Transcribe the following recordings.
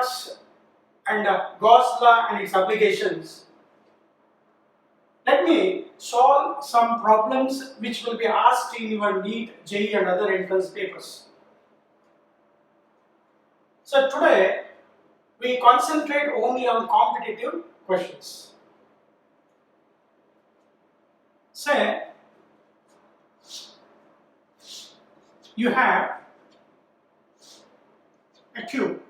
Flux and Gauss's law and its applications, let me solve some problems which will be asked in your NEET, JEE and other entrance papers. So today we concentrate only on competitive questions. Say you have a cube.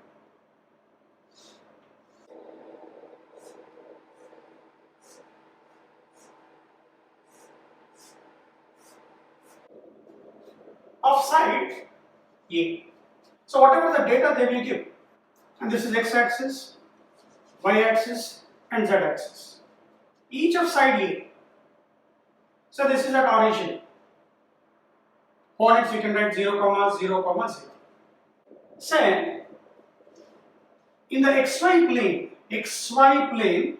Of side A. So whatever the data they will give, and this is x-axis, y-axis and z-axis. Each of side A. So this is at origin. Coordinates you can write 0, 0, 0. Say in the xy plane,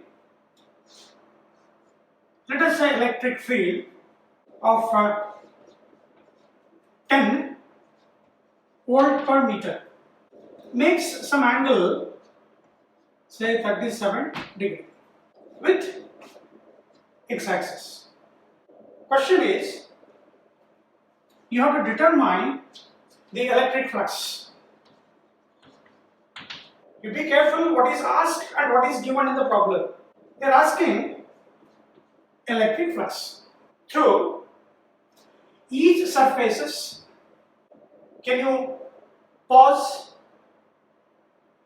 let us say electric field of 10 volt per meter makes some angle, say 37 degree with x-axis. Question is, you have to determine the electric flux. You be careful what is asked and what is given in the problem. They are asking electric flux through each surfaces. Can you pause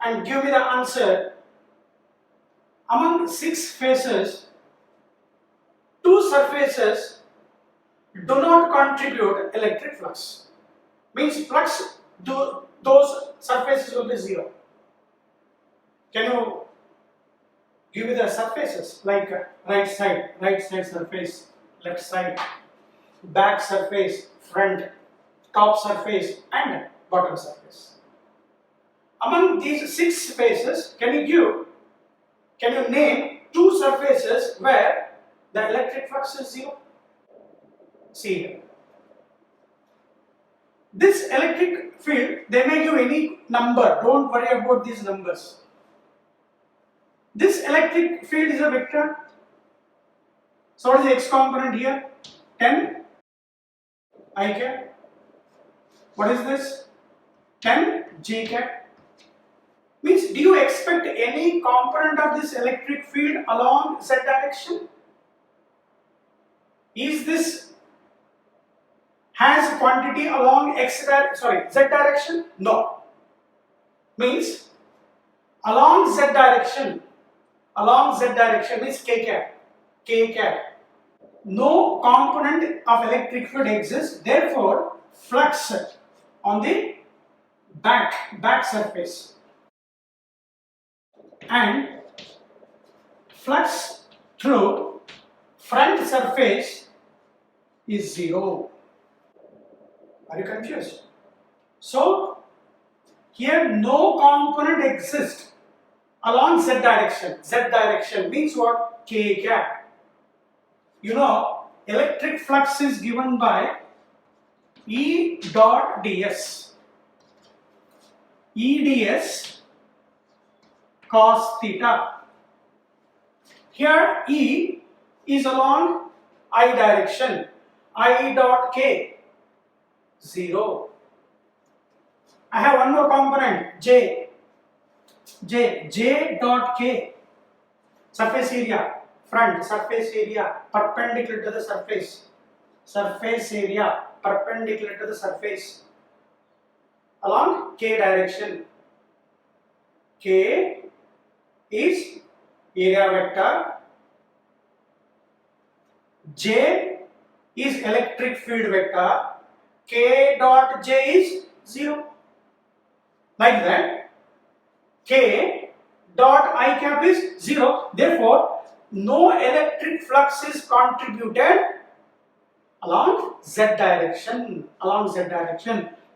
and give me the answer? Among 6 faces, 2 surfaces do not contribute electric flux. Means flux, those surfaces will be 0. Can you give me the surfaces like right side surface, left side, back surface, front, top surface and bottom surface? Among these 6 faces, can you name 2 surfaces where the electric flux is 0? See here. This electric field, they may give any number, don't worry about these numbers. This electric field is a vector. So what is the x component here? 10 I cap. What is this? 10 j cap. Means, do you expect any component of this electric field along z direction? Is this has quantity along z direction? No. Means along z direction means k cap. No component of electric field exists. Therefore, flux on the back surface and flux through front surface is 0. Are you confused? So here no component exists along z direction. Z direction means what? K cap. You know, electric flux is given by E dot ds. E ds cos theta. Here E is along I direction. I dot k 0. I have one more component J dot k, surface area, front surface area perpendicular to the surface area perpendicular to the surface along k direction. K is area vector, J is electric field vector, K dot J is 0. Like that, K dot I cap is 0. Therefore, no electric flux is contributed along z direction.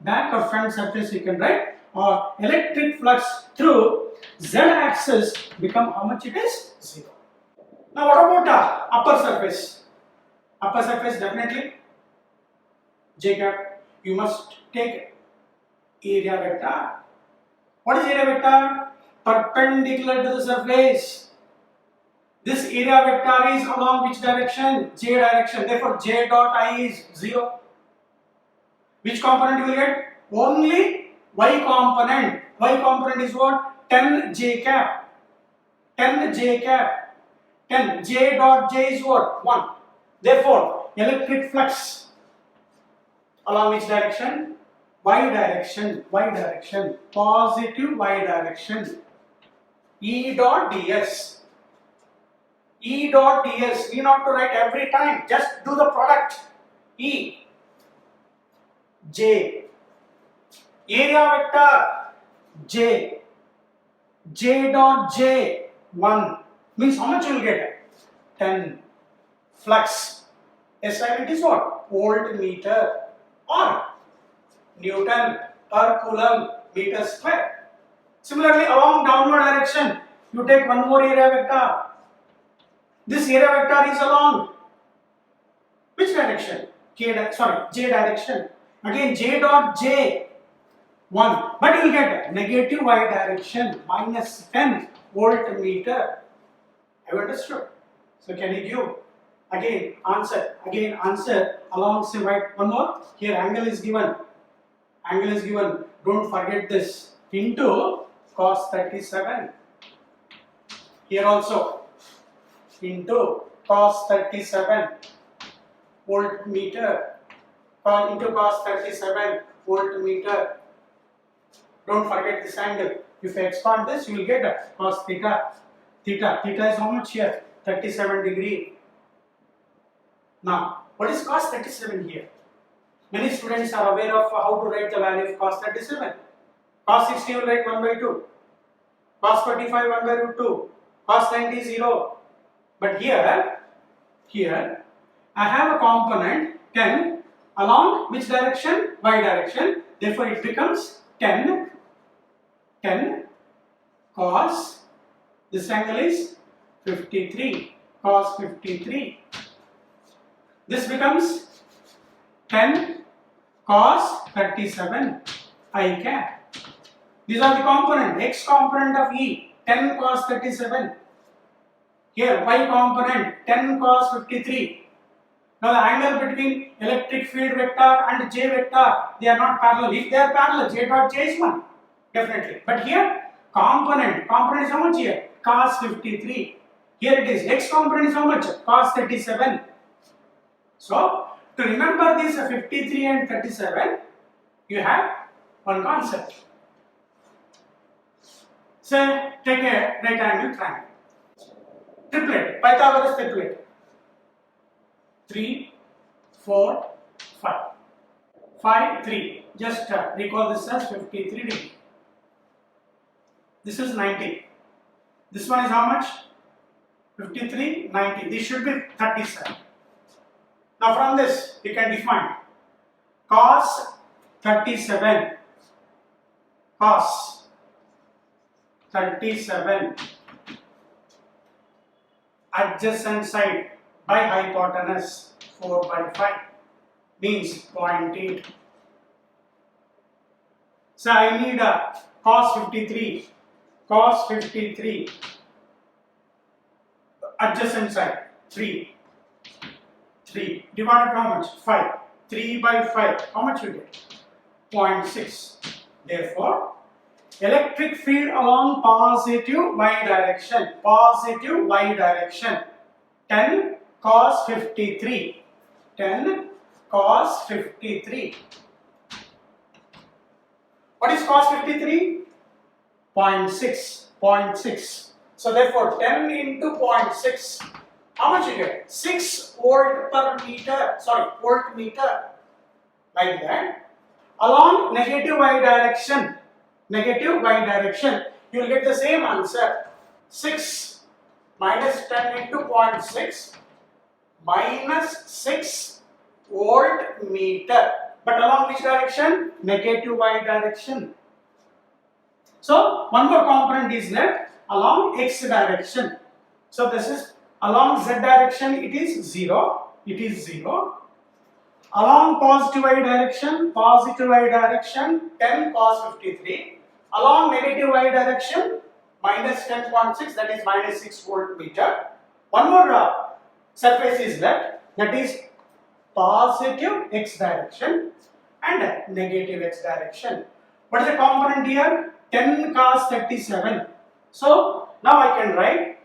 Back or front surface you can write, or electric flux through z axis become how much it is? 0. Now what about upper surface? Upper surface definitely j cap. You must take area vector. What is area vector? perpendicular to the surface. This area vector is along which direction? J direction. Therefore, J dot I is 0. Which component you will get? Only Y component. Y component is what? 10 J cap. 10 J cap. 10 J dot J is what? 1. Therefore, electric flux along which direction? Y direction. Y direction. Positive Y direction. E dot ds. E dot ds, we not to write every time, just do the product. E, J, area vector, J, J dot J, 1, means how much you will get? 10. Flux, SI it is what? Voltmeter or Newton per coulomb meter square. Similarly, along downward direction, you take one more area vector. This area vector is along which direction? J direction. Again, J dot J 1. But you will get negative Y direction minus 10 voltmeter. Have you understood? So can you give again answer? Again answer along say right one more. Here angle is given. Angle is given. Don't forget this. Into cos 37. Here also. Into cos 37 voltmeter into cos 37 voltmeter. Don't forget this angle. If you expand this, you will get cos theta. Theta is how much here? 37 degree. Now, what is cos 37 here? Many students are aware of how to write the value of cos 37. Cos 60 you will write 1 by 2. Cos 45 1 by root 2. Cos 90 0. But here I have a component 10 along which direction? Y direction. Therefore, it becomes 10 cos, this angle is 53, cos 53. This becomes 10 cos 37 I cap. These are the component, x component of E, 10 cos 37. Here y component 10 cos 53. Now the angle between electric field vector and J vector, they are not parallel. If they are parallel, J dot J is 1, definitely. But here component is how much here? Cos 53. Here it is x component is how much? Cos 37. So to remember this 53 and 37, you have one concept. Say take a right angle triangle. Triplet, Pythagoras triplet. 3, 4, 5. 5, 3. Just recall this as 53 degree. This is 90. This one is how much? 53, 90. This should be 37. Now from this, you can define cos 37. Cos 37. Adjacent side by hypotenuse 4 by 5 means 0.8. So I need a cos 53 adjacent side 3 divided by how much? 5. 3 by 5, how much you get? 0.6. Therefore, electric field along positive y direction, 10 cos 53, 10 cos 53. What is cos 53? 0.6. So therefore 10 into 0.6, how much you get? 6 volt per meter, voltmeter, like that. Along negative y direction, you will get the same answer. 6 minus 10 into 0.6 minus 6 voltmeter. But along which direction? Negative y direction. So one more component is left along x direction. So this is along z direction, it is 0. Along positive y direction, 10 cos 53. Along negative y direction, minus 10.6, that is minus 6 volt-meter. One more surface is left, that is positive x direction and negative x direction. What is the component here? 10 cos 37. So now I can write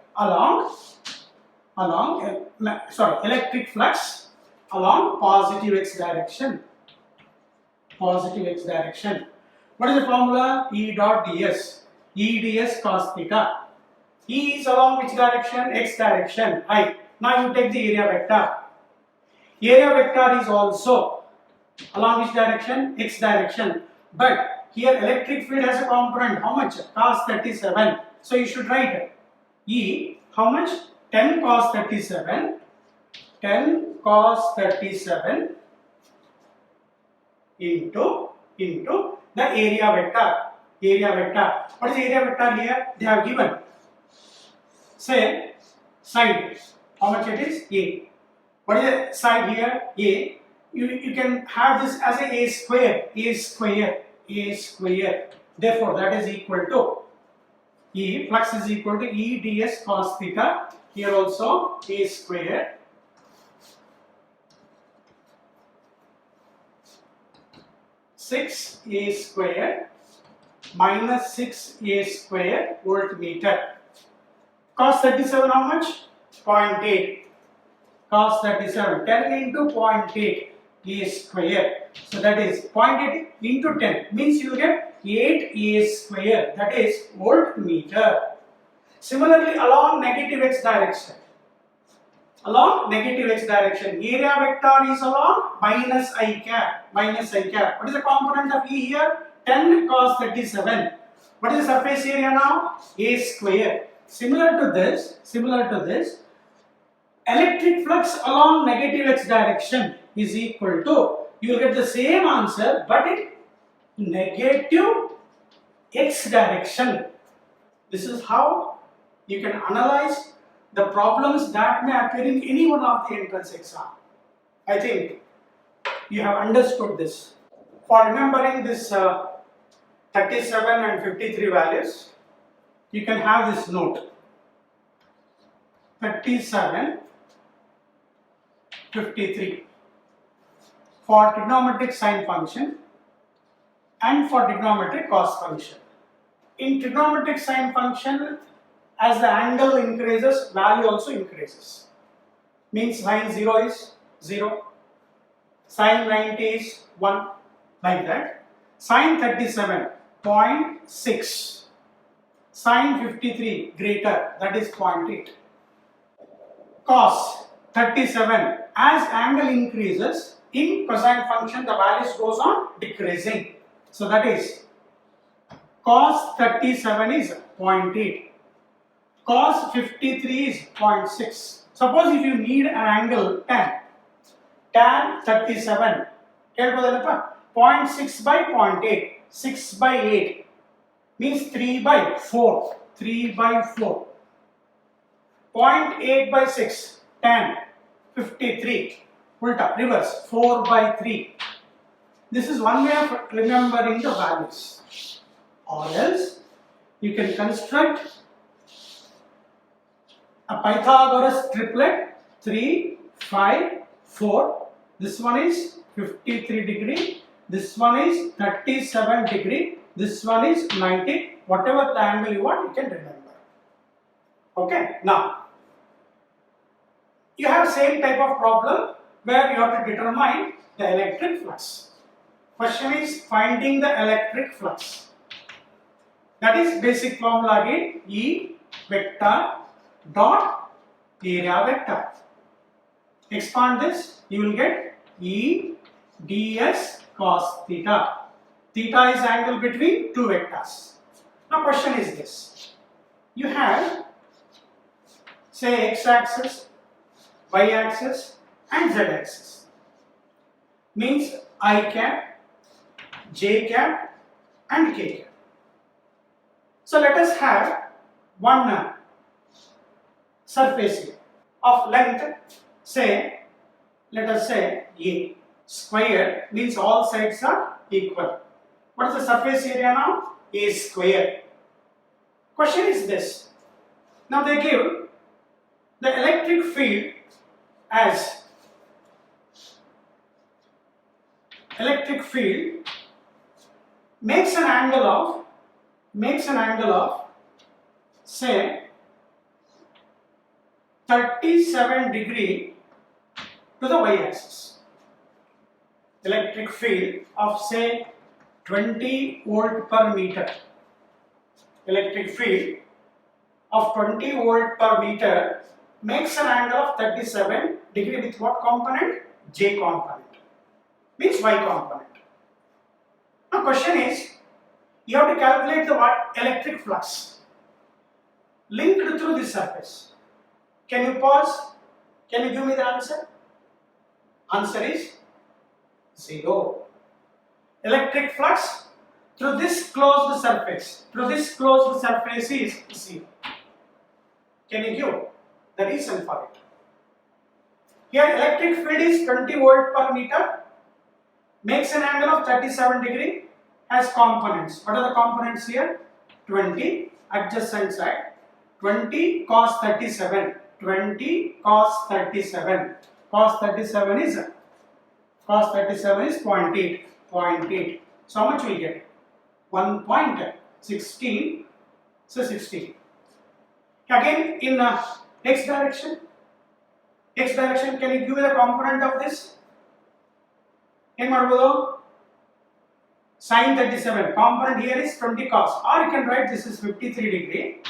electric flux along positive x direction. Positive x direction. What is the formula? E dot ds. E ds cos theta. E is along which direction? X direction. I. Now you take the area vector. Area vector is also along which direction? X direction. But here electric field has a component. How much? Cos 37. So you should write E. How much? 10 cos 37. 10 cos 37 into the area vector. Area vector. What is the area vector here? They have given. Say side. How much it is? A. What is the side here? A. You can have this as a square. A square. A square. Therefore, that is equal to E. Flux is equal to E ds cos theta. Here also A square. A square minus 6A square voltmeter. Cos 37 how much? 0.8. Cos 37, 10 into 0.8 A square. So that is 0.8 into 10 means you get 8 A square, that is voltmeter. Similarly, along negative x direction. Along negative x direction, area vector is along minus I cap. Minus I cap. What is the component of E here? 10 cos 37. What is the surface area now? A square. Similar to this, electric flux along negative x direction is equal to, you will get the same answer but in negative x direction. This is how you can analyze the problems that may appear in any one of the entrance exam. I think you have understood this. For remembering this 37 and 53 values, you can have this note. 37, 53 for trigonometric sine function and for trigonometric cos function. In trigonometric sine function, as the angle increases, value also increases. Means sine 0 is 0, sine 90 is 1, like that. Sine 37, 0.6, sine 53 greater, that is 0.8. Cos 37, as angle increases, in cosine function the values goes on decreasing. So that is cos 37 is 0.8. Cos 53 is 0.6. Suppose if you need an angle tan 37, 0.6 by 0.8, 6 by 8 means 3 by 4, 3 by 4. 0.8 by 6, tan 53, ulta, reverse, 4 by 3. This is one way of remembering the values. Or else you can construct a Pythagoras triplet 3, 5, 4. This one is 53 degree, this one is 37 degree, this one is 90. Whatever the angle you want, you can remember. Okay, now you have same type of problem where you have to determine the electric flux. Question is finding the electric flux. That is basic formula again, E vector dot area vector. Expand this, you will get E ds cos theta. Theta is angle between two vectors. Now question is this. You have say x-axis, y-axis and z-axis. Means I cap, j cap and k cap. So let us have one surface here of length, say, let us say A. Square means all sides are equal. What is the surface area now? A square. Question is this. Now they give the electric field as electric field makes an angle of say 37 degree to the y-axis. Electric field of say 20 volt per meter. Electric field of 20 volt per meter makes an angle of 37 degree with what component? J component. Means y component. Now question is, you have to calculate the what? Electric flux linked through this surface. Can you pause? Can you give me the answer? Answer is 0. Electric flux through this closed surface. Is 0. Can you give the reason for it? Here electric field is 20 volt per meter, makes an angle of 37 degree, has components. What are the components here? 20 adjacent side, 20 cos 37, 20 cos 37. Cos 37 is 0.8. So how much we get? 1.16. So 16. Again in x direction. Can you give me the component of this? Sin 37. Component here is 20 cos. Or you can write this is 53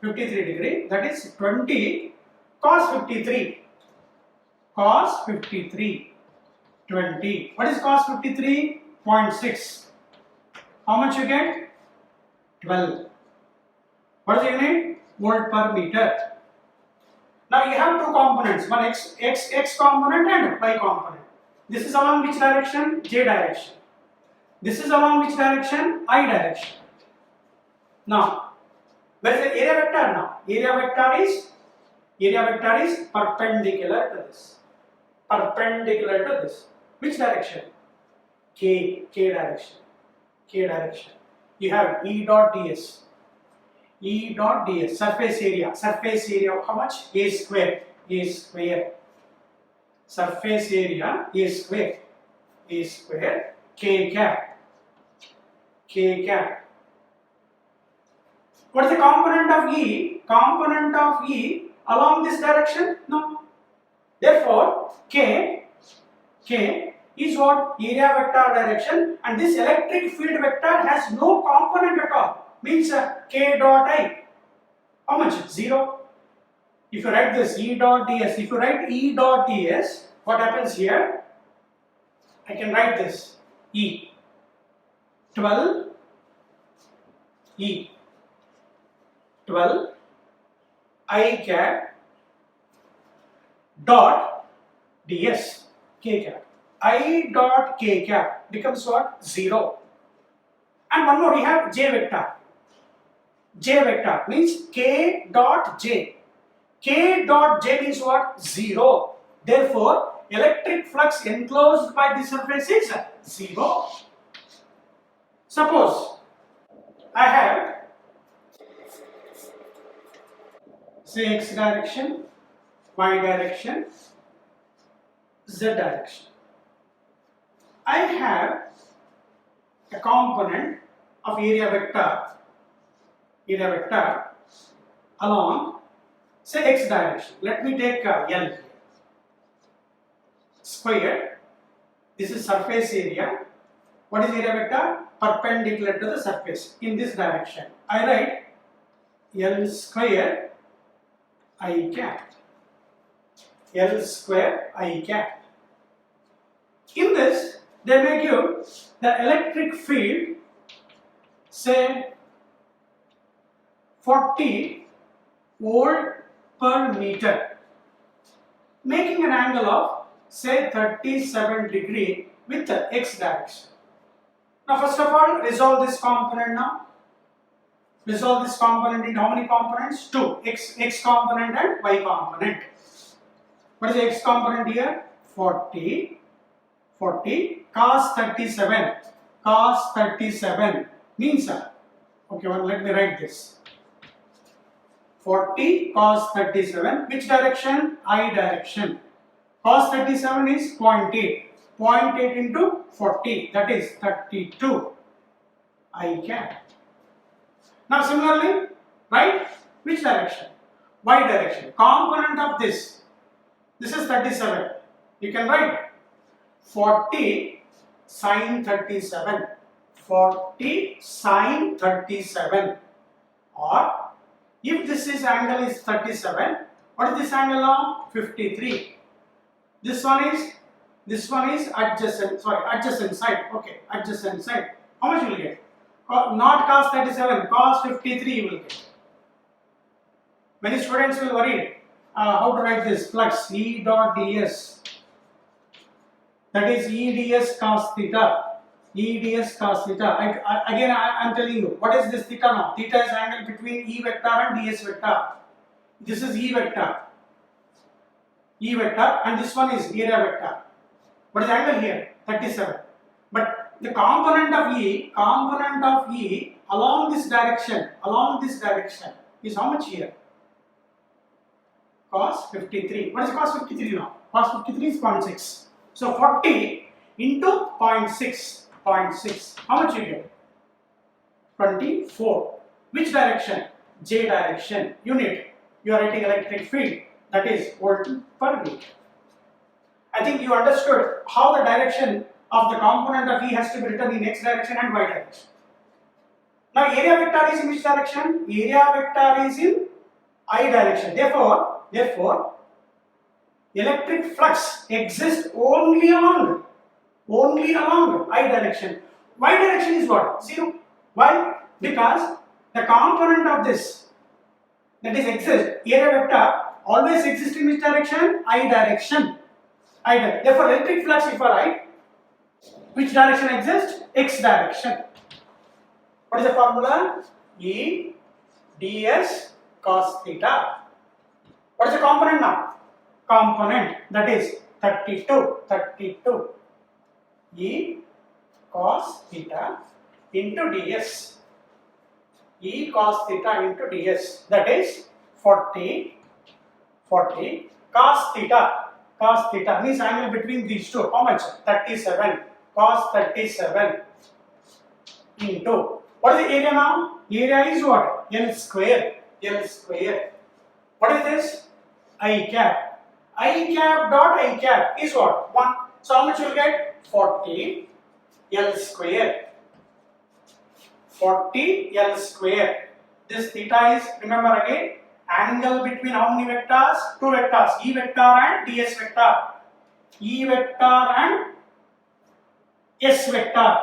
degree. That is 20 cos 53. Cos 53. 20. What is cos 53? 0.6. How much you get? 12. What is the unit? Volt per meter. Now you have two components, one x component and y component. This is along which direction? J direction. This is along which direction? I direction. Now, where is the area vector now? Area vector is perpendicular to this. Which direction? K direction. You have E dot ds. Surface area. How much? A square. Surface area A square. K cap. What is the component of E? Along this direction? No. Therefore, K is what? Area vector direction, and this electric field vector has no component at all. Means K dot I. How much? 0. If you write this E dot ds, what happens here? I can write this E. 12 I cap dot ds k cap. I dot k cap becomes what? 0. And one more, we have j vector. J vector means k dot j. K dot j means what? 0. Therefore, electric flux enclosed by the surface is 0. Suppose I have say x direction, y direction, z direction. I have a component of area vector along say x direction. Let me take L here. Square. This is surface area. What is area vector? Perpendicular to the surface in this direction. I write L square I cap. L square I cap. In this, they may give the electric field say 40 volt per meter, making an angle of say 37 degree with the x direction. Now first of all, resolve this component now. Resolve this component into how many components? 2. X component and y component. What is the x component here? 40 cos 37. Cos 37 means, okay, well, let me write this. 40 cos 37. Which direction? I direction. Cos 37 is 0.8. 0.8 into 40, that is 32 I cap. Now similarly, right? Which direction? Y direction. Component of this is 37. You can write 40 sine 37. 40 sine 37. Or if this angle is 37, what is this angle now? 53. This one is adjacent side. Okay, adjacent side. How much you will get? Not cos 37, cos 53 you will get. Many students will worry how to write this. Flux E dot ds. That is E ds cos theta. E ds cos theta. I am telling you, what is this theta now? Theta is angle between E vector and ds vector. This is E vector. E vector, and this one is area vector. What is the angle here? 37. But the component of E along this direction is how much here? Cos 53. What is cos 53 now? Cos 53 is 0.6. So 40 into 0.6. How much you get? 24. Which direction? J direction. Unit. You are writing electric field. That is volt per meter. I think you understood how the direction of the component of E has to be written in x direction and y direction. Now area vector is in which direction? Area vector is in I direction. Therefore, electric flux exists only along I direction. Y direction is what? 0. Why? Because the component of this, that is exists, area vector always exists in which direction? I direction. Therefore, electric flux, if I write, which direction exists? X direction. What is the formula? E ds cos theta. What is the component now? Component, that is 32. E cos theta into ds. E cos theta into ds. That is 40 cos theta. Cos theta means angle between these two. How much? 37. Cos 37 into. What is the area now? Area is what? L square. What is this? I cap. I cap dot I cap is what? 1. So how much you will get? 40 L square. 40 L square. This theta is, remember again, angle between how many vectors? Two vectors, E vector and ds vector. E vector and S vector.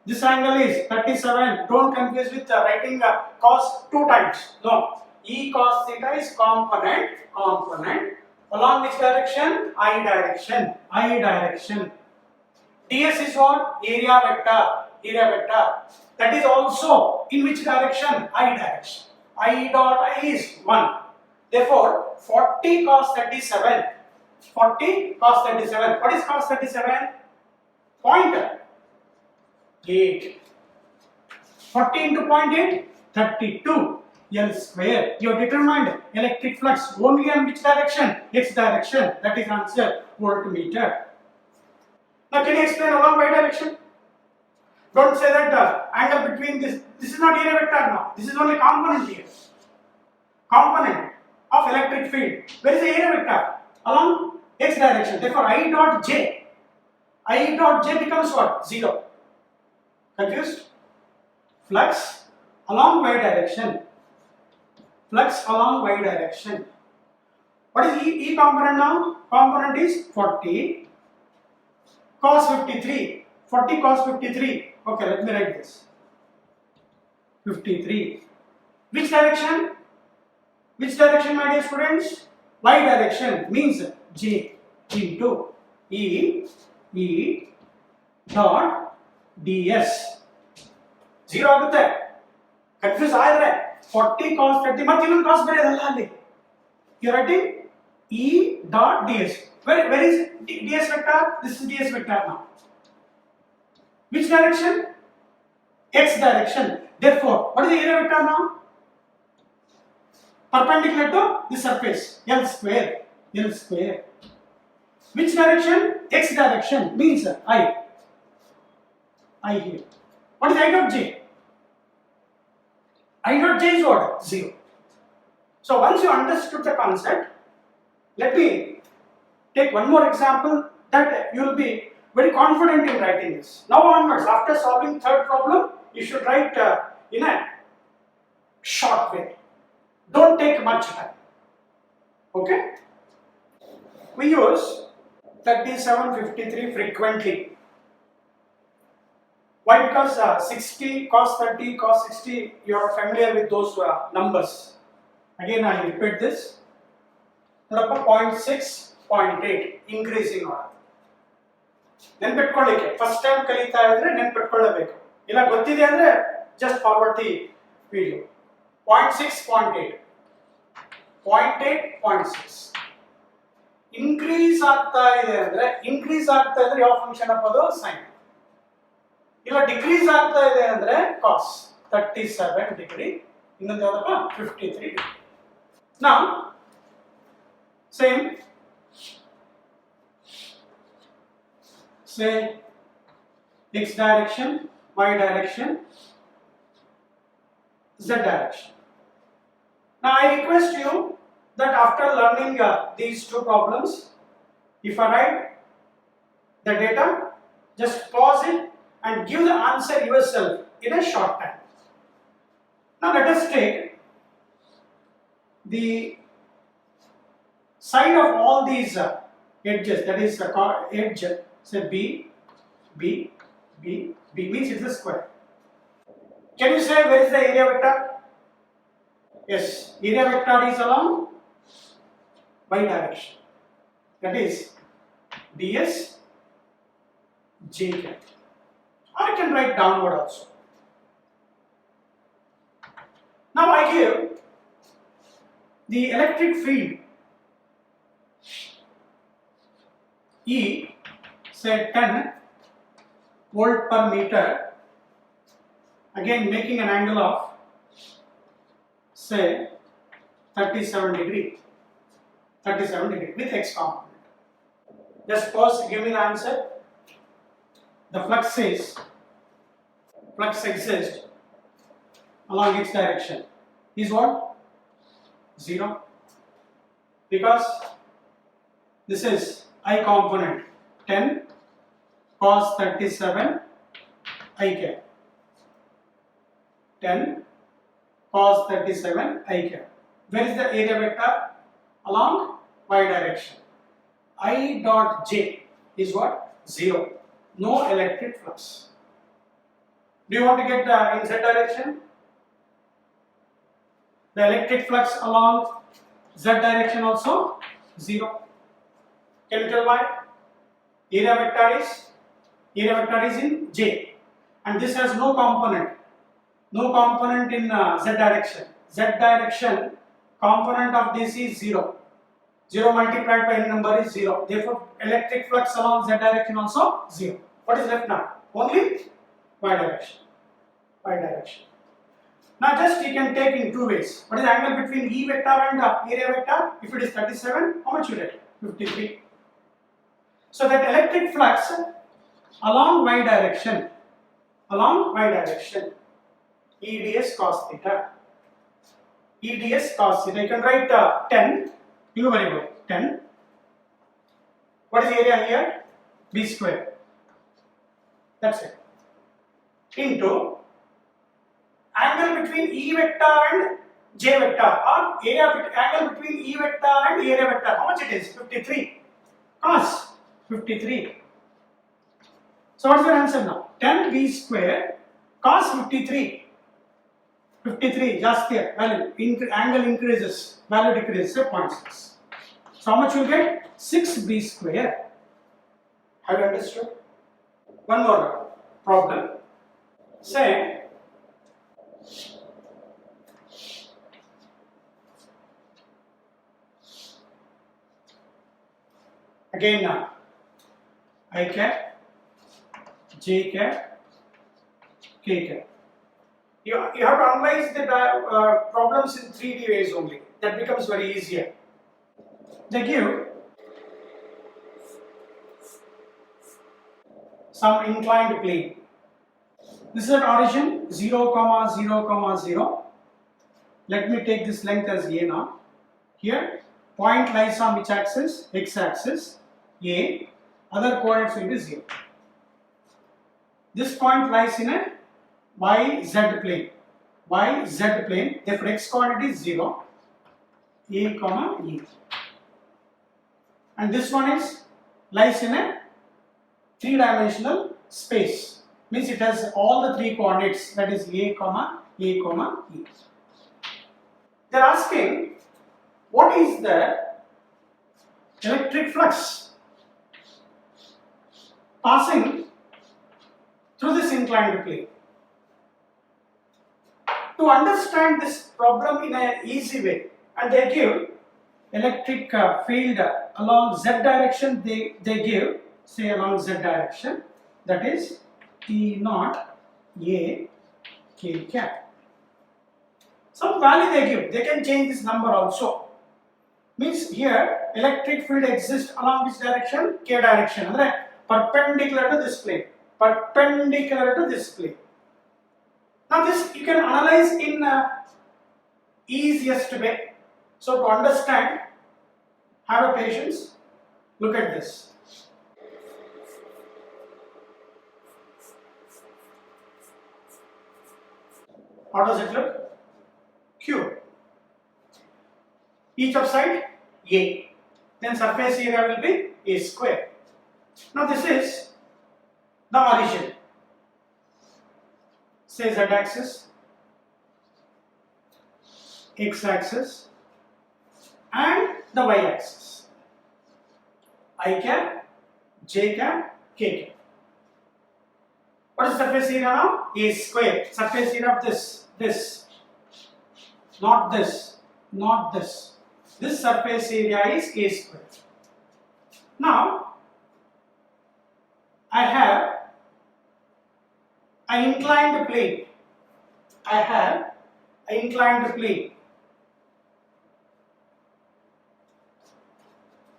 This angle is 37. Don't confuse with writing cos 2 times. No. E cos theta is component. Along which direction? I direction. ds is what? Area vector. That is also in which direction? I direction. I dot I is 1. Therefore, 40 cos 37. 40 cos 37. What is cos 37? Pointer. 8. 40 into 0.8? 32 L square. You have determined electric flux only in which direction? X direction. That is answer, voltmeter. Now can you explain along y direction? Don't say that angle between this is not area vector now. This is only component here. Component of electric field. Where is the area vector? Along x direction. Therefore, I dot j becomes what? 0. Confused? Flux along y direction. What is E component now? Component is 40 cos 53. 40 cos 53. Okay, let me write this. 53. Which direction? Which direction, my dear students? Y direction means J into E dot ds. 0 ಆಗುತ್ತೆ. Confuse ಆದರೆ 40 cos 30 ಮತ್ತೆ ಇನ್ನೊಂದು cos ಬರೆಯೋದಲ್ಲ ಅಲ್ಲಿ. You are writing E dot ds. Where is ds vector? This is ds vector now. Which direction? X direction. Therefore, what is the area vector now? perpendicular to the surface, L square, L square. Which direction? X direction means I here. What is I dot j? I dot j is what? 0. So once you understood the concept, let me take one more example that you will be very confident in writing this. Now onwards, after solving third problem, you should write in a short way. Don't take much time. Okay? We use 3753 frequently. Why? Because 60, cos 30, cos 60, you are familiar with those numbers. Again, I repeat this. 0.6, 0.8 increasing order. ನೆನ್ಪಿಟ್ಕೊಳ್ಳಿಕ್ಕೆ first time ಕಲಿತಾ ಇದ್ರೆ ನೆನ್ಪಿಟ್ಕೊಳ್ಳಬೇಕು, ಇಲ್ಲ ಗೊತ್ತಿದೆ ಅಂದ್ರೆ just forward the video. 0.6, 0.8, 0.8, 0.6 increase ಆಗ್ತಾ ಇದೆ ಅಂದ್ರೆ, increase ಆಗ್ತಾ ಇದ್ರೆ ಯಾವ ಫಂಕ್ಷನ್ ಹಾಕೋದು? ಸೈನ್. ಇಲ್ಲ ಡಿಕ್ರೀಸ್ ಆಗ್ತಾ ಇದೆ ಅಂದ್ರೆ ಕಾಸ್ 37 ಡಿಗ್ರಿ, ಇನ್ನೊಂದು ಯಾವ್ದಪ್ಪ 53 degree. Now same say x direction, y direction, z direction. Now I request you that after learning these two problems, if I write the data, just pause it and give the answer yourself in a short time. Now let us take the side of all these edges, that is the edge. Say B, B, B, B means it's a square. Can you say where is the area vector? Yes, area vector is along y direction. That is ds j cap. Or I can write downward also. Now I give the electric field E, say 10 volt per meter, again making an angle of say 37 degree with x component. Just pause, give me the answer. The flux exists along its direction is what? 0, because this is I component 10 cos 37 I cap, 10 cos 37 I cap. Where is the area vector? Along y direction. I dot j is what? 0. No electric flux. Do you want to get in z direction? The electric flux along z direction also 0. Can you tell why? Area vector is in j, and this has no component in z direction. Z direction component of this is 0. 0 multiplied by any number is 0. Therefore, electric flux along z direction also 0. What is left now? Only y direction. Now just you can take in two ways. What is the angle between E vector and area vector? If it is 37, how much you get? 53. So that electric flux along y direction, EDS cos theta. You can write 10, you very good, 10. What is the area here? B square. That's it. Into angle between E vector and J vector, or angle between E vector and area vector. How much it is? 53. Cos 53. So what is your answer now? 10 b square cos 53. 53 just there. Value angle increases, value decreases 0.6. So how much you get? 6b square. Have you understood? One more problem. Say again now I cap, j cap, k cap. You have to analyze the problems in 3D ways only. that becomes very easier. They give some inclined plane. This is at origin 0, 0, 0. Let me take this length as A now. Here, point lies on which axis? X axis, A. Other coordinates will be 0. This point lies in a YZ plane. YZ plane, therefore x coordinate is 0, A, comma, E. And this one lies in a three-dimensional space. Means it has all the three coordinates, that is A, comma, E. They are asking what is the electric flux passing through this inclined plane. To understand this problem in an easy way, and they give electric field along z direction, they give, say, along z direction, that is T naught A K cap. Some value they give, they can change this number also. Means here electric field exists along which direction? K direction, right? Perpendicular to this plane. Perpendicular to this plane. Now this you can analyze in easiest way. So to understand, have a patience, look at this. How does it look? Q. Each of side A. Then surface area will be A square. Now this is the origin. Say z axis, x axis, and the y axis. I cap, j cap, k cap. What is surface area now? A square. Surface area of this, not this, not this. This surface area is A square. Now I have an inclined plane.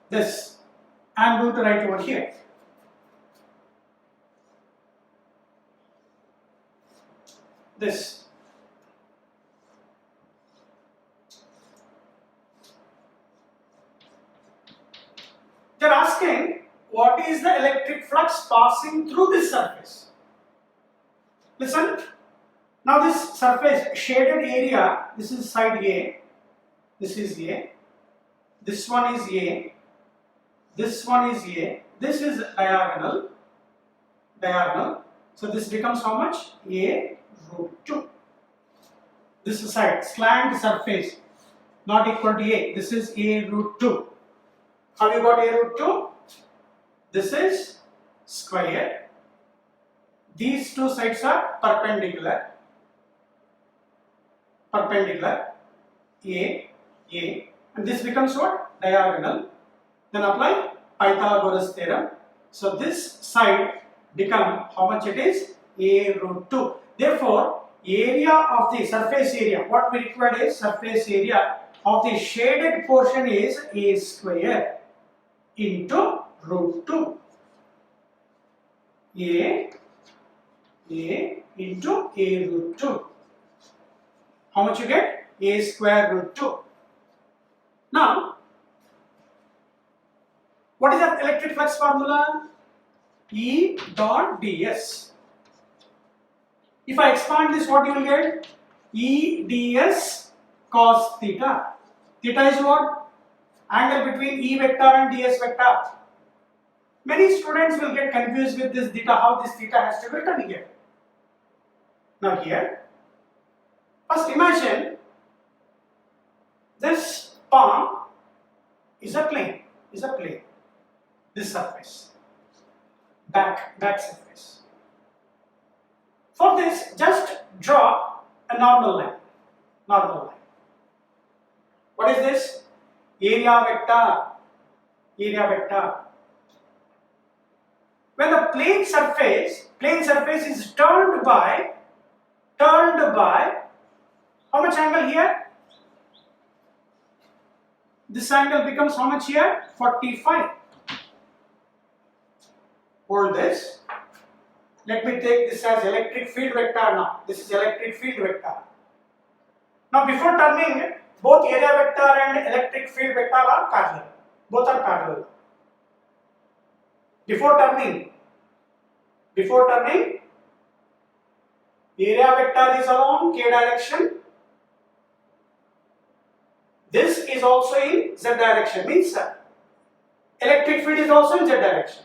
This I am going to write over here. This. They are asking what is the electric flux passing through this surface. Listen, now this surface shaded area, this is side A, this is A, this one is A, this one is A, this is diagonal, so this becomes how much? A root 2. This is side, slant surface, not equal to A, this is A root 2. How you got A root 2? This is square. These two sides are perpendicular, A, and this becomes what? Diagonal. Then apply Pythagoras theorem. So this side become how much it is? A root 2. Therefore, area of the surface area, what we require is surface area of the shaded portion is A square into root 2. A into A root 2. How much you get? A square root 2. Now, what is the electric flux formula? E dot ds. If I expand this, what you will get? E ds cos theta. Theta is what? Angle between E vector and ds vector. Many students will get confused with this theta, how this theta has to be written here. Now here, first imagine this palm is a plane, this surface, back surface. For this, just draw a normal line. What is this? Area vector. When the plane surface is turned by how much angle here? this angle becomes how much here? 45. Hold this. Let me take this as electric field vector now. This is electric field vector. Now before turning, both area vector and electric field vector are parallel. Both are parallel. Before turning, area vector is along k direction. This is also in z direction, means electric field is also in z direction.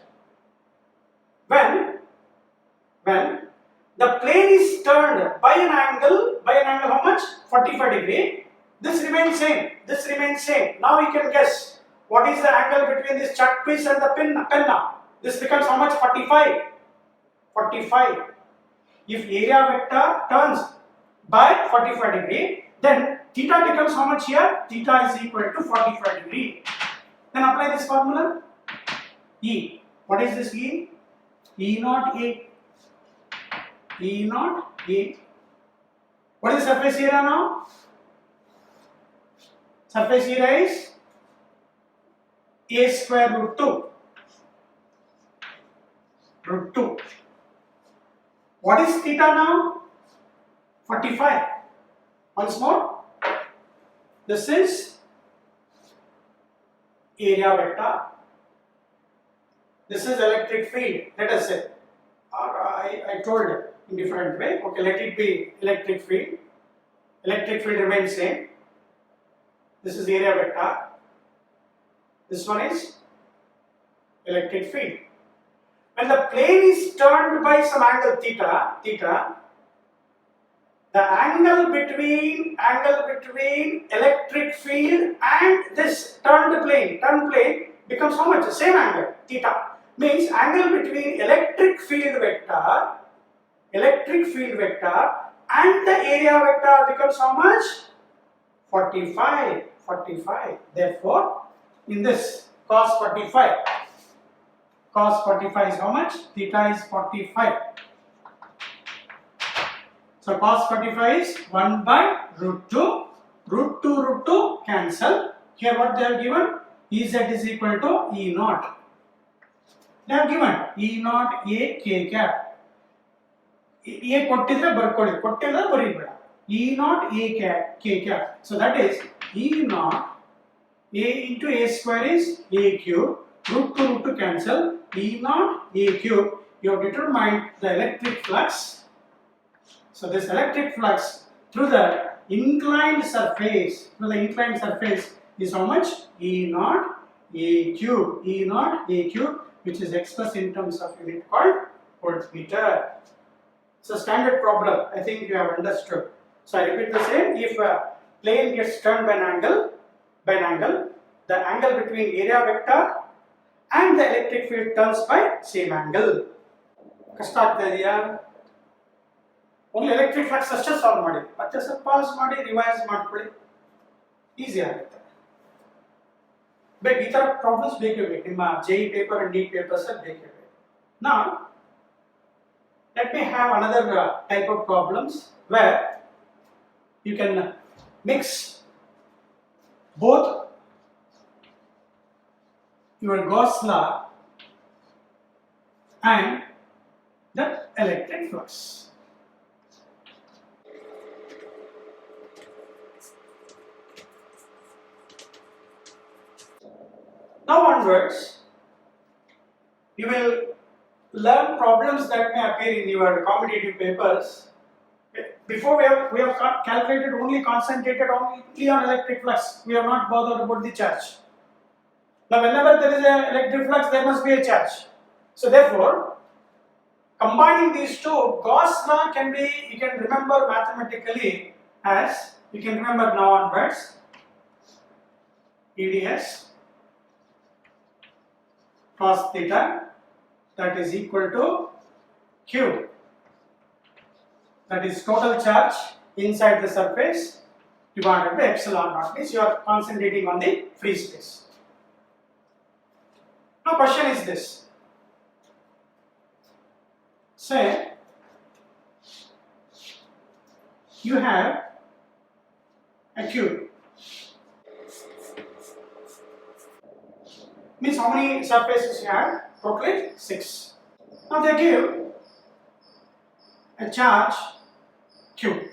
When the plane is turned by an angle how much? 45 degree. This remains same. Now we can guess what is the angle between this chalk piece and the penna. This becomes how much? 45. If area vector turns by 45 degree, then theta becomes how much here? Theta is equal to 45 degree. Then apply this formula. E. What is this E? E naught A. What is the surface area now? Surface area is A square root 2. What is theta now? 45. Once more, this is area vector. This is electric field, let us say. Or I told it in different way. Okay, let it be electric field. Electric field remains same. This is area vector. This one is electric field. When the plane is turned by some angle theta, the angle between electric field and this turned plane becomes how much? The same angle, theta. Means angle between electric field vector and the area vector becomes how much? 45. Therefore, in this cos 45 is how much? Theta is 45. So cos 45 is 1 by root 2. Root 2 cancel. Here what they have given? Ez is equal to E naught. They have given E naught A K cap. A kottidre barkoli, kottilla baribeda. E naught A K cap. So that is E naught A into A square is A cube. Root 2 cancel. E naught A cube. You have determined the electric flux. So this electric flux through the inclined surface is how much? E naught A cube. Which is expressed in terms of unit called voltmeter. It's a standard problem. I think you have understood. So I repeat the same. If a plane gets turned by an angle, the angle between area vector and the electric field turns by same angle. Only electric flux ಅಷ್ಟೇ solve ಮಾಡಿ. ಮತ್ತೆ ಸ್ವಲ್ಪ pause ಮಾಡಿ revise ಮಾಡ್ಕೊಳ್ಳಿ. Easy ಆಗುತ್ತೆ. But these problems ಬೇಕೇ ಬೇಕು. ನಿಮ್ಮ JEE paper and NEET papers ಬೇಕೇ ಬೇಕು. Now, let me have another type of problems where you can mix both your Gauss's law and the electric flux. Now onwards, you will learn problems that may appear in your competitive papers. Before we have calculated concentrated only on electric flux. We have not bothered about the charge. Now whenever there is an electric flux, there must be a charge. So therefore, combining these two, Gauss's law you can remember mathematically as, you can remember now onwards, EDS cos theta, that is equal to Q, that is total charge inside the surface divided by epsilon naught, means you are concentrating on the free space. Now question is this: say you have a cube Means how many surfaces you have? Totally 6. Now they give a charge Q.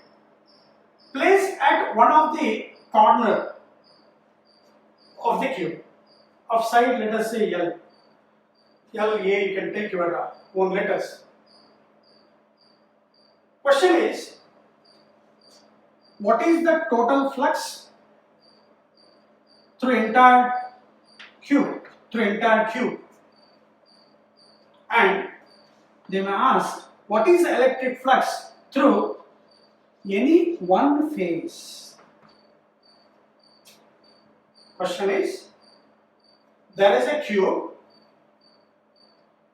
Place at one of the corner of the cube of side, let us say L. L, A, you can take your own letters. Question is, what is the total flux through entire cube? And they may ask, what is the electric flux through any one phase? Question is, there is a cube,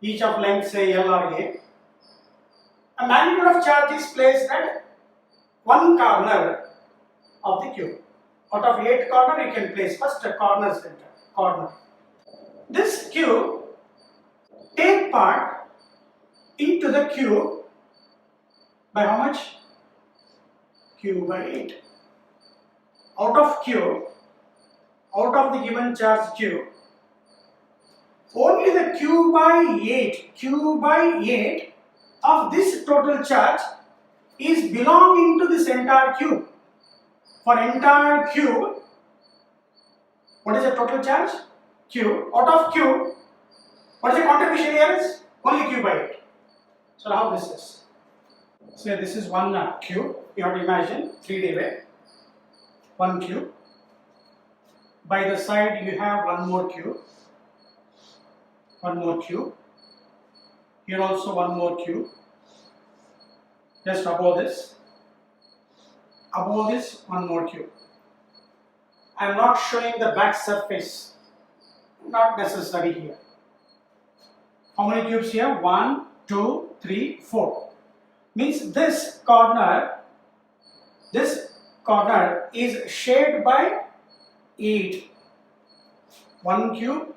each of length say L or A. A magnitude of charge is placed at one corner of the cube. Out of 8 corners, you can place first a corner center. This cube take part into the cube by how much? Q by 8. Out of the given charge Q, only the Q by 8 of this total charge is belonging to this entire cube. For entire cube, what is the total charge? Q. Out of Q, what is the contribution here is? Only Q by 8. So how this is? So this is one cube. You have to imagine 3D way. One cube. By the side you have one more cube. Here also one more cube. Just above this one more cube. I am not showing the back surface, not necessary here. How many cubes here? 1, 2, 3, 4. Means this corner is shared by 8. 1 cube,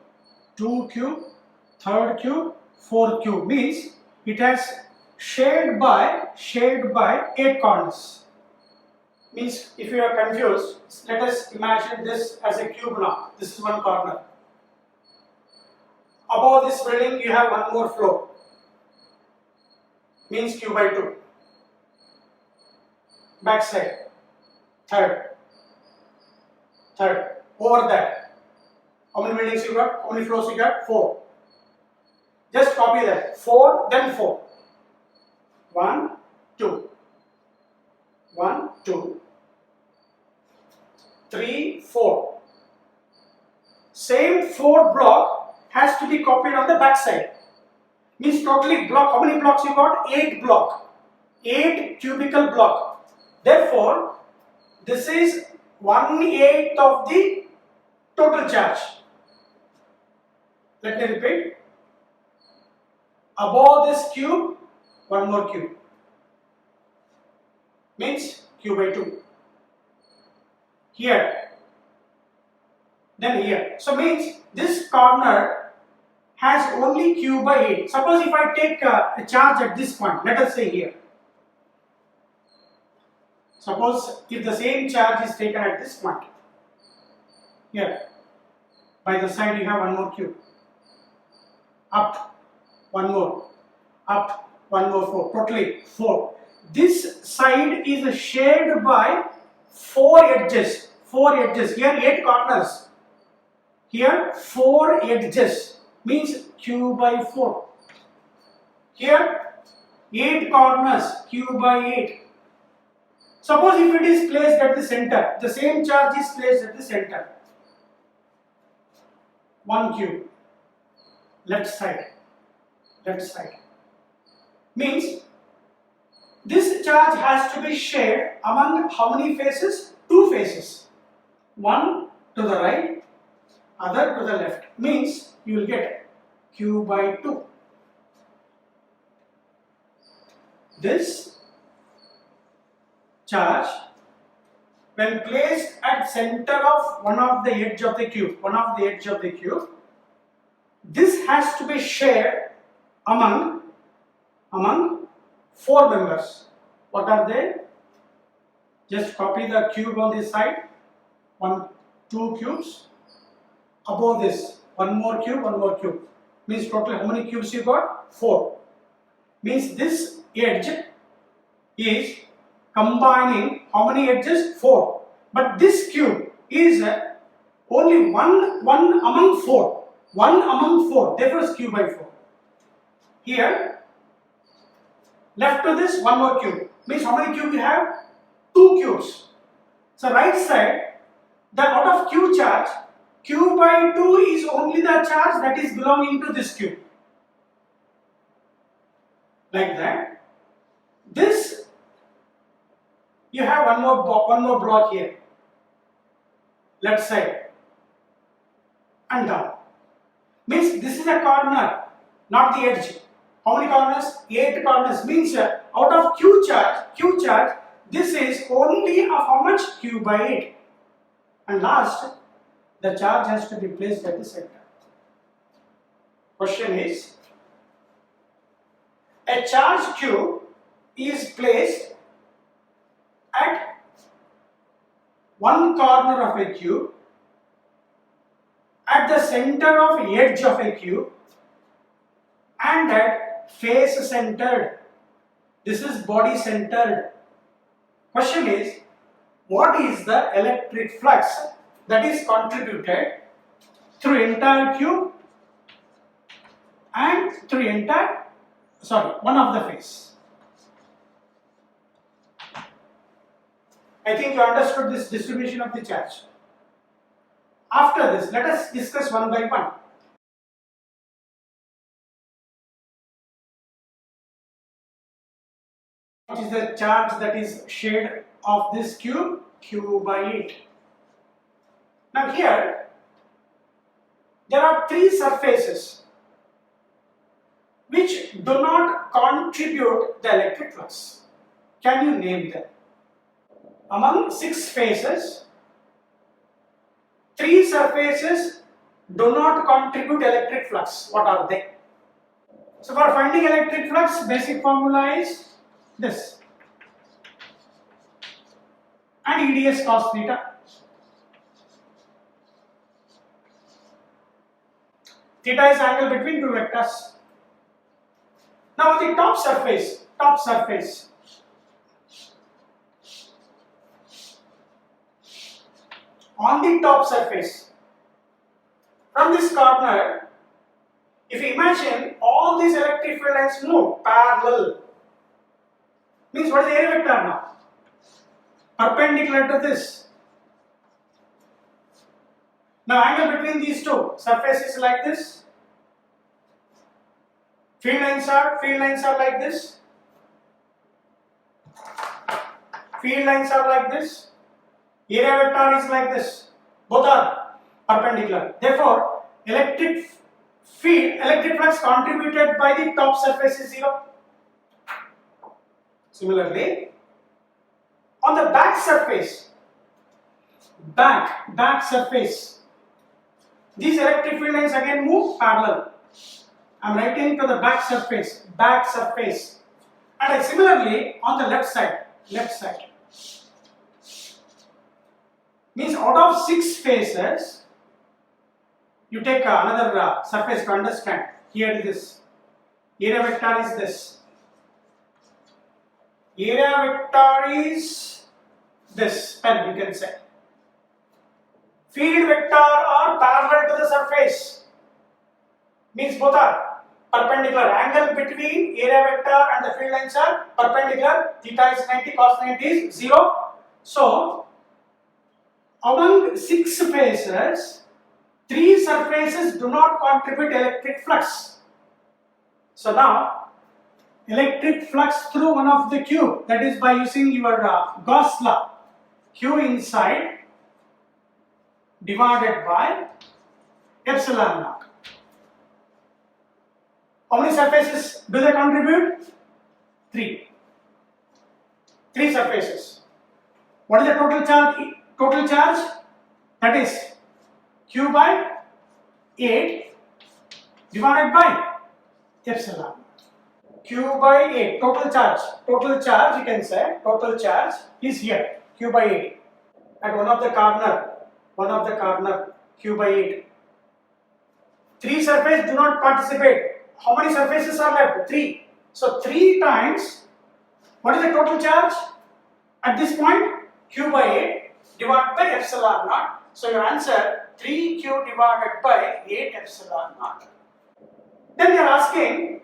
2 cube, 3rd cube, 4th cube. Means it has shared by 8 corners. Means if you are confused, let us imagine this as a cube now. This is one corner. Above this building you have one more floor. Means Q by 2. Back side, third. Over that, how many buildings you got? How many floors you got? 4. Just copy that. 4, then 4. 1, 2. 1, 2. 3, 4. Same 4 block has to be copied on the back side. Means totally block, how many blocks you got? 8 block. 8 cubical block. Therefore, this is 1/8 of the total charge. Let me repeat. Above this cube, one more cube. Means Q by 2. Here. Then here. So means this corner has only Q by 8. Suppose if I take a charge at this point, let us say here. Suppose if the same charge is taken at this point, here, by the side you have one more cube, up, one more, up, one more, 4, totally 4. This side is shared by 4 edges, here 8 corners, here 4 edges, means Q by 4. Here 8 corners, Q by 8. Suppose if it is placed at the center, the same charge is placed at the center. 1 cube, left side. Means this charge has to be shared among how many faces? 2 faces. One to the right, other to the left. Means you will get Q by 2. This charge, when placed at center of one of the edge of the cube, this has to be shared among 4 members. What are they? Just copy the cube on this side. 1, 2 cubes. Above this, one more cube. Means total how many cubes you got? 4. Means this edge is combining how many edges? 4. But this cube is only one among 4. 1 among 4. Therefore, it's cube by 4. Here, left to this, one more cube. Means how many cubes you have? 2 cubes. So right side, the out of q charge, q by 2 is only the charge that is belonging to this cube. Like that. This, you have one more block here. Left side and down. Means this is a corner, not the edge. How many corners? 8 corners. Means out of q charge, this is only of how much? Q by 8. And last, the charge has to be placed at the center. Question is, a charge q is placed at one corner of a cube, at the center of edge of a cube, and at face centered. This is body centered. Question is, what is the electric flux that is contributed through entire cube and through one of the face? I think you understood this distribution of the charge. After this, let us discuss one by one. What is the charge that is shared of this cube? Q by 8. Now here, there are 3 surfaces which do not contribute the electric flux. Can you name them? Among 6 faces, 3 surfaces do not contribute electric flux. What are they? So for finding electric flux, basic formula is this. And EDS cos theta. Theta is angle between 2 vectors. Now the top surface. On the top surface, from this corner, if you imagine all these electric field lines move parallel, means what is the area vector now? Perpendicular to this. Now angle between these two surfaces like this. Field lines are like this. Field lines are like this. Area vector is like this. Both are perpendicular. Therefore, electric flux contributed by the top surface is 0. Similarly, on the back surface, these electric field lines again move parallel. I am writing to the back surface, and similarly on the left side. Means out of 6 faces, you take another surface to understand. Here it is. Area vector is this. Area vector is this pen, you can say. Field vector are parallel to the surface. Means both are perpendicular. Angle between area vector and the field lines are perpendicular. Theta is 90, cos 90 is 0. So, among 6 faces, 3 surfaces do not contribute electric flux. So now, electric flux through one of the cube, that is by using your Gauss's law, Q inside divided by epsilon naught. How many surfaces do they contribute? 3. 3 surfaces. What is the total charge? That is Q by 8 divided by epsilon. Q by 8, total charge you can say, total charge is here, Q by 8. At one of the corner, Q by 8. 3 surfaces do not participate. How many surfaces are left? 3. So 3 times, what is the total charge at this point? Q by 8 divided by epsilon naught. So your answer 3Q divided by 8 epsilon naught. Then they are asking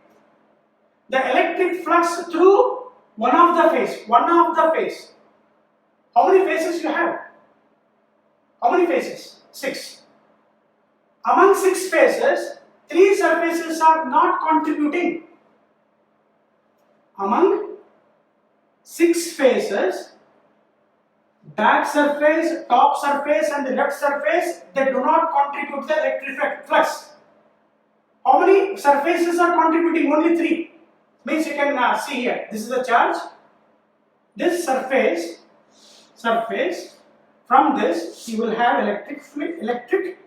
the electric flux through one of the phase. How many phases you have? How many phases? 6. Among 6 phases, 3 surfaces are not contributing. Among 6 phases, back surface, top surface and the left surface, they do not contribute the electric flux. How many surfaces are contributing? Only 3. Means you can see here, this is the charge. This surface, from this you will have electric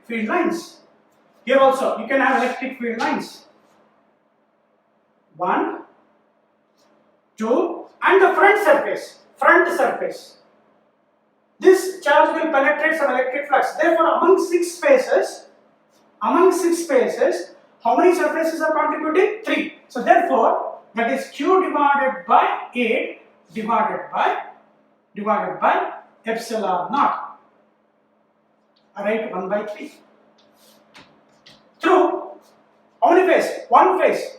field lines. Here also you can have electric field lines. 1, 2 and the front surface. This charge will penetrate some electric flux. Therefore, among 6 phases, how many surfaces are contributing? 3. So therefore, that is Q divided by 8 divided by epsilon naught. Alright, 1 by 3. Through how many phases? 1 phase.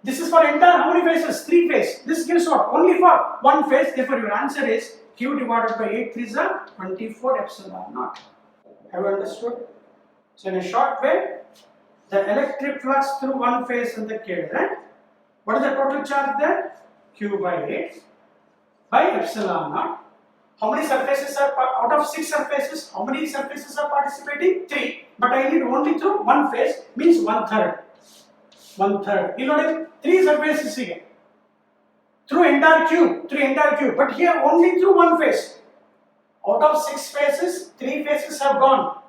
This is for entire how many phases? 3 phases. This gives what? Only for 1 phase. Therefore, your answer is Q divided by 8 3s are 24 epsilon naught. Have you understood? So in a short way, the electric flux through 1 phase in the case, right? What is the total charge there? Q by 8 by epsilon naught. How many surfaces are out of 6 surfaces? How many surfaces are participating? 3. But I need only through 1 phase, means 1/3. 1/3. You know, 3 surfaces here. Through entire cube. But here only through 1 phase. Out of 6 phases, 3 phases have gone.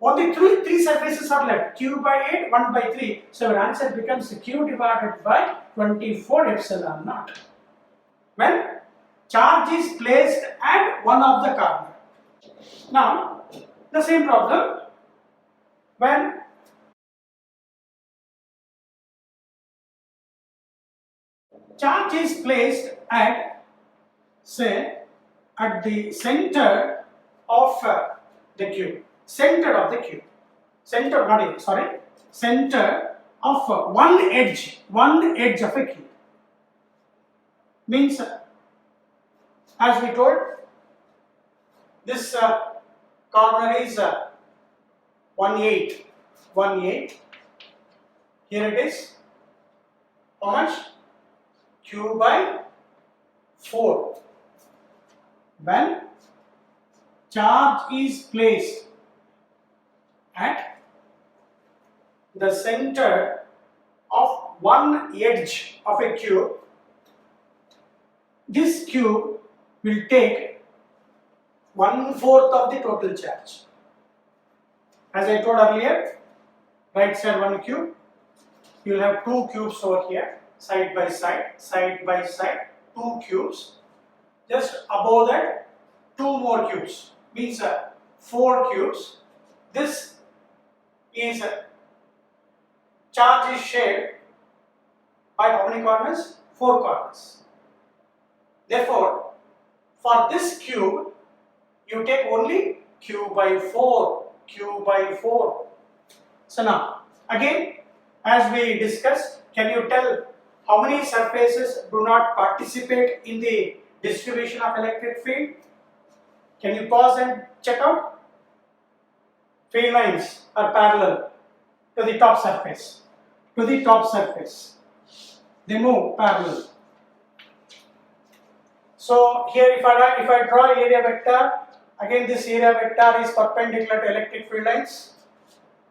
Only 3 surfaces are left. Q by 8, 1 by 3. So our answer becomes Q divided by 24 epsilon naught. When charge is placed at one of the corner. Now, the same problem. When charge is placed at, say, at the center of the cube. Center of one edge of a cube. Means, as we told, this corner is 1/8. Here it is. How much? Q by 4. When charge is placed at the center of one edge of a cube, this cube will take 1/4 of the total charge. As I told earlier, right side 1 cube, you will have 2 cubes over here, side by side, 2 cubes. Just above that, 2 more cubes, means 4 cubes. This is charge is shared by how many corners? 4 corners. Therefore, for this cube, you take only Q by 4. So now, again, as we discussed, can you tell how many surfaces do not participate in the distribution of electric field? Can you pause and check out? Field lines are parallel to the top surface. They move parallel. So here if I draw area vector, again this area vector is perpendicular to electric field lines.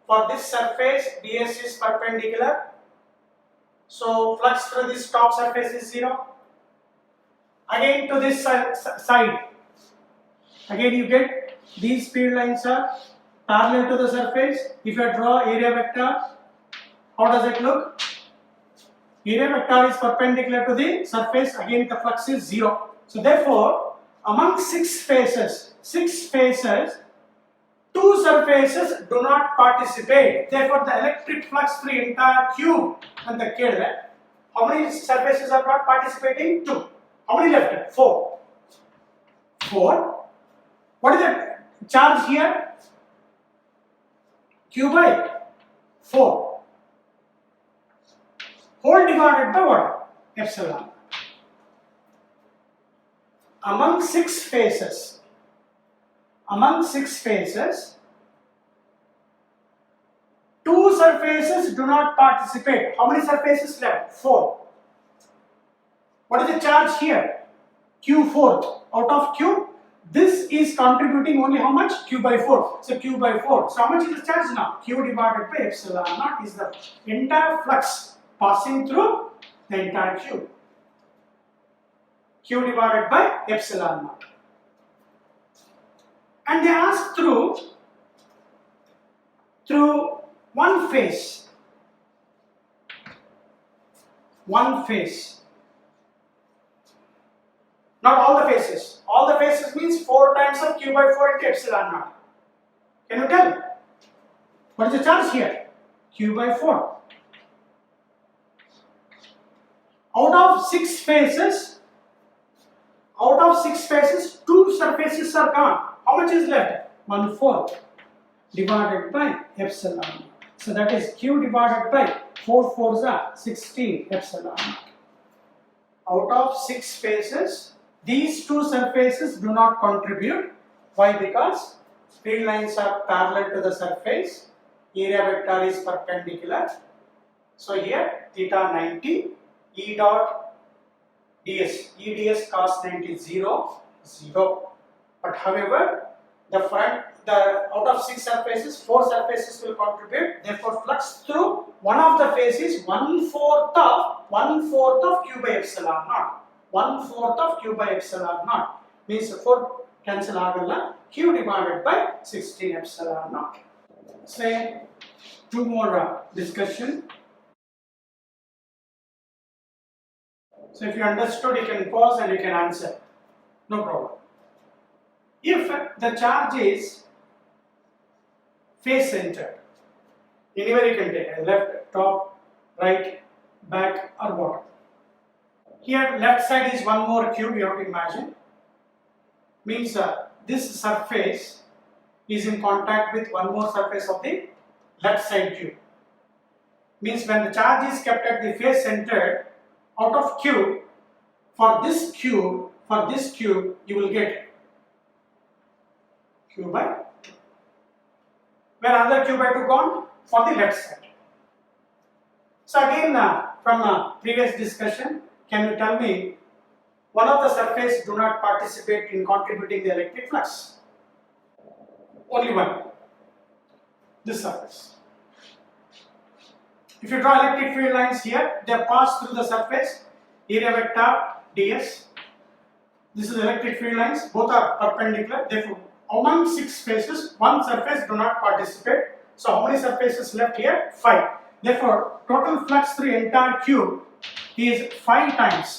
For this surface, ds is perpendicular. So flux through this top surface is 0. Again to this side, again you get these field lines are parallel to the surface. If I draw area vector, how does it look? Area vector is perpendicular to the surface, again the flux is 0. So therefore, among 6 phases, 2 surfaces surfaces do not participate. Therefore, the electric flux through the entire cube and the kid. How many surfaces are not participating? 2. How many left? 4. 4. What is the charge here? Q by 4. Whole divided by what? Epsilon. Among 6 phases, 2 surfaces do not participate. How many surfaces left? 4. What is the charge here? Q fourth. Out of Q, this is contributing only how much? Q by 4. So Q by 4. So how much is the charge now? Q divided by epsilon naught is the entire flux passing through the entire cube. Q divided by epsilon naught. And they ask through one phase. One phase. Not all the phases. All the phases means 4 times of Q by 4 into epsilon naught. Can you tell? What is the charge here? Q by 4. Out of 6 phases, 2 surfaces are gone. How much is left? 1/4 divided by epsilon naught. So that is Q divided by 4 fours are 16 epsilon naught. Out of 6 phases, these 2 surfaces do not contribute. Why? Because field lines are parallel to the surface, area vector is perpendicular. So here theta 90, E dot ds, E ds cos 90 0, 0. But however, out of 6 surfaces, 4 surfaces will contribute. Therefore, flux through one of the phases 1/4 of Q by epsilon naught. 1/4 of Q by epsilon naught means 4 cancel agalla. Q divided by 16 epsilon naught. Say 2 more discussion. So if you understood, you can pause and you can answer. No problem. If the charge is face centered, anywhere you can take, left, top, right, back or bottom. Here left side is one more cube, you have to imagine. Means this surface is in contact with one more surface of the left side cube. Means when the charge is kept at the face centered, out of cube, for this cube, you will get Q by 2. Where another Q by 2 gone? For the left side. So again, from previous discussion, can you tell me one of the surface do not participate in contributing the electric flux? Only one. This surface. If you draw electric field lines here, they pass through the surface, area vector ds. This is electric field lines, both are perpendicular. Therefore, among 6 phases, 1 surface do not participate. So how many surfaces left here? 5. Therefore, total flux through the entire cube is 5 times.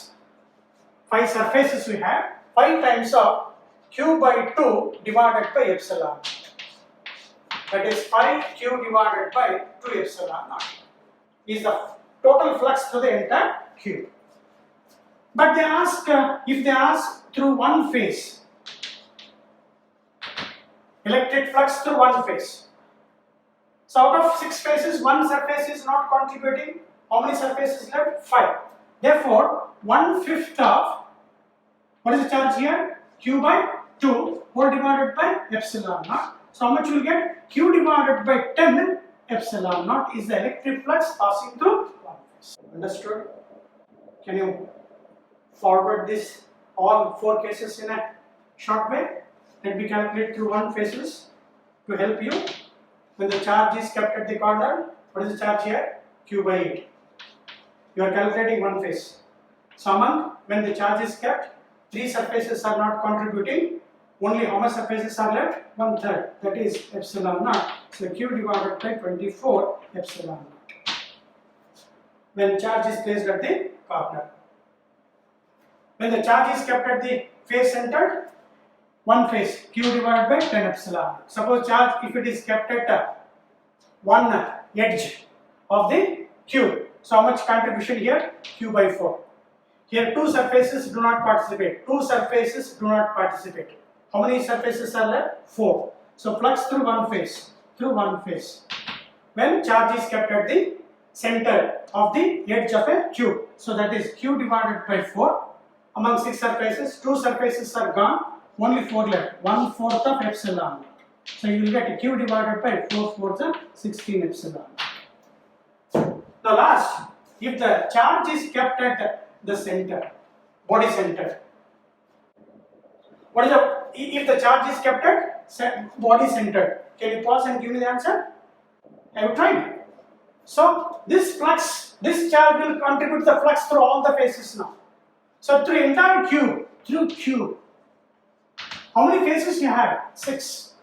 5 surfaces we have, 5 times of Q by 2 divided by epsilon. That is 5Q divided by 2 epsilon naught is the total flux through the entire cube. But they ask, if they ask through one phase, electric flux through one phase. So out of 6 phases, 1 surface is not contributing. How many surfaces left? 5. Therefore, 1/5 of, what is the charge here? Q by 2 whole divided by epsilon naught. So how much you will get? Q divided by 10 epsilon naught is the electric flux passing through one phase. Understood? Can you forward this all 4 cases in a short way? Let me calculate through 1 phases to help you. When the charge is kept at the corner, what is the charge here? Q by 8. You are calculating 1 phase. So when the charge is kept, 3 surfaces are not contributing. Only how much surfaces are left? 1/3. That is epsilon naught. So Q divided by 24 epsilon naught. When charge is placed at the corner. When the charge is kept at the face centered, one phase Q divided by 10 epsilon. Suppose charge, if it is kept at one edge of the Q. So how much contribution here? Q by 4. Here two surfaces do not participate. Two surfaces do not participate. How many surfaces are left? 4. So flux through one phase. Through one phase. When charge is kept at the center of the edge of a cube. So that is Q divided by 4. Among 6 surfaces, 2 surfaces are gone. Only 4 left. 1/4 of epsilon. So you will get Q divided by 4 fourths of 16 epsilon. Now last, if the charge is kept at the center, body center. What is if the charge is kept at body center? Can you pause and give me the answer? Have you tried? So this flux, this charge will contribute the flux through all the phases now. So through entire cube, through cube. How many phases you have? 6.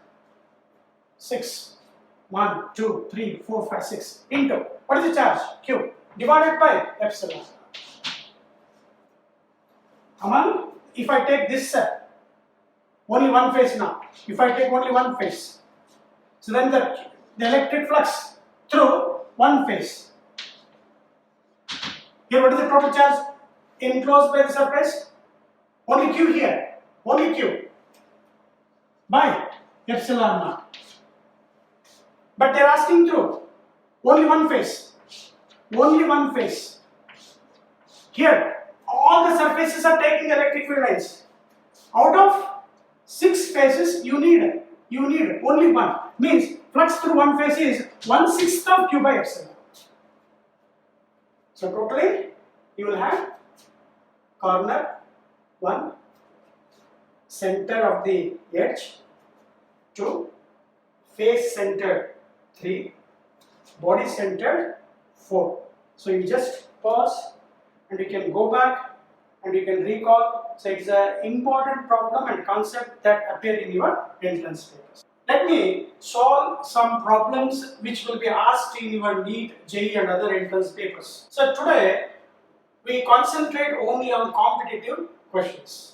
6. 1, 2, 3, 4, 5, 6. Into. What is the charge? Q. Divided by epsilon. Among, if I take this only one phase now. If I take only one phase. So then the electric flux through one phase. Here what is the total charge enclosed by the surface? Only Q here. Only Q. By epsilon naught. But they are asking through only one phase. Only one phase. Here, all the surfaces are taking electric field lines. Out of 6 phases, you need only one. Means flux through one phase is 1/6 of Q by epsilon. So totally, you will have corner 1, center of the edge 2, face center 3, body center 4. So you just pause and you can go back and you can recall. So it's an important problem and concept that appear in your entrance papers. Let me solve some problems which will be asked in your NEET, JEE and other entrance papers. So today we concentrate only on competitive questions.